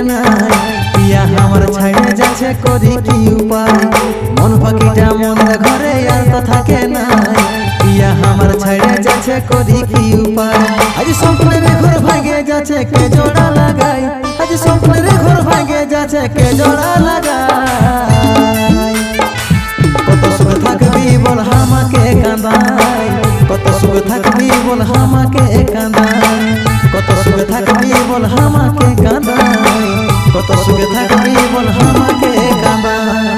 ना पिया हमार छाड़े जाछे करी की उपाय मन पाखिटा मনের घरे আর তো থাকে না पिया हमार छाड़े जाछे करी की उपाय आज स्वप्नेर घर भागे जाछे के जोड़ा लगाई आज स्वप्नेर घर भागे जाछे के जोड़ा लगाई কত সুখ থাকবি বল আমাকে কাঁদাই কত সুখ থাকবি বল আমাকে কাঁদাই কত সুখ থাকবি বল আমাকে কাঁদাই কত সুখ থাকবি বল আমাকে কাঁদাই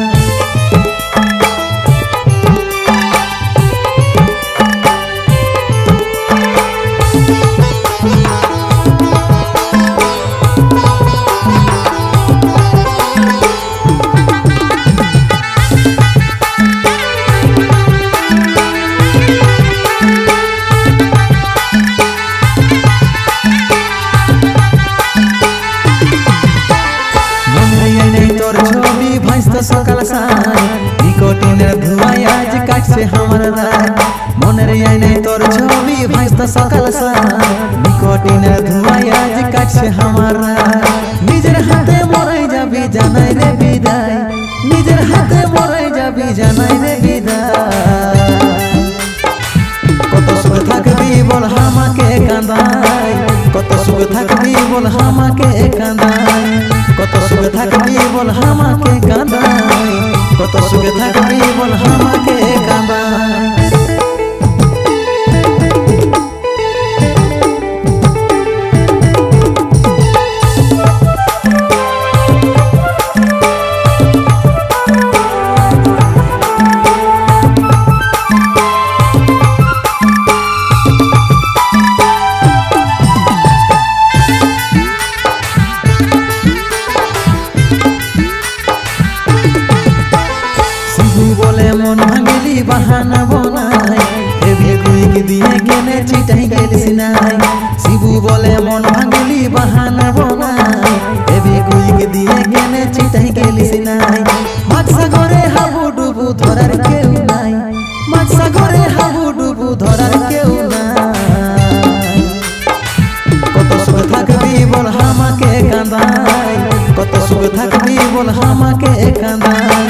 সকাল সাই নিকোটিনের ধোঁয়ায় আজ কাটছে আমার রাত মনের আয়নায় তোর ছবি ভাসত সকাল সাই নিকোটিনের ধোঁয়ায় আজ কাটছে আমার রাত নিজের হাতে মরে যাবি জানাই রে বিদায় নিজের হাতে মরে যাবি জানাই রে বিদায় কত সুখ থাকবি বল আমাকে কাঁদাই কত সুখ থাকবি বল আমাকে কাঁদাই কত সুখ থাকবি বল আমাকে কাঁদাই কত সুখ থাকবি বল আমাকে কাঁদাই মন ভাঙিলি বাহানা বনাই এভি কুইক দিয়ে কেনে চিটাই গেলিস নাই শিবু বলে মন ভাঙিলি বাহানা বনাই এভি কুইক দিয়ে কেনে চিটাই গেলিস নাই মাছ সাগরে হাবু ডুবু ধরার কেউ নাই মাছ সাগরে হাবু ডুবু ধরার কেউ নাই কত সুখ থাকবি বল আমাকে কাঁদাই কত সুখ থাকবি বল আমাকে কাঁদাই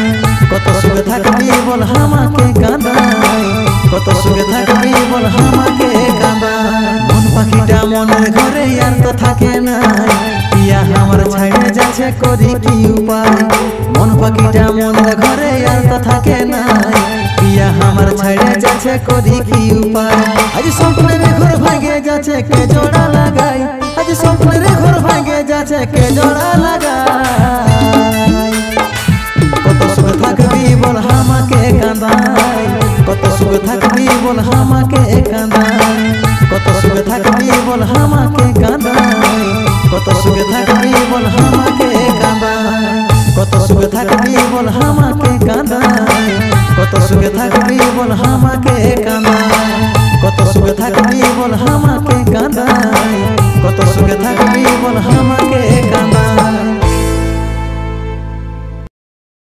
কত সুখ থাকবি বল আমাকে কাঁদাই কত সুখ থাকবি বল আমাকে কাঁদাই মন পাখিটা মনের ঘরে আর তো থাকে না পিয়া আমার ছাড়ে যাচ্ছে করি কি উপায় মন পাখিটা মনের ঘরে আর তো থাকে না পিয়া আমার ছাড়ে যাচ্ছে করি কি উপায় আজ স্বপ্নের ঘর ভাঙে যাচ্ছে কে জোড়া লাগাই আজ স্বপ্নের ঘর ভাঙে যাচ্ছে কে জোড়া লাগাই কত সুখ থাকবি বল আমাকে কাঁদাই কত সুখ থাকবি বল আমাকে কাঁদাই কত সুখ থাকবি বল আমাকে কাঁদাই কত সুখ থাকবি বল আমাকে কাঁদাই কত সুখ থাকবি বল আমাকে কাঁদাই কত সুখ থাকবি বল আমাকে কাঁদাই কত সুখ থাকবি বল আমাকে কাঁদাই কত সুখ থাকবি বল আমাকে কাঁদাই।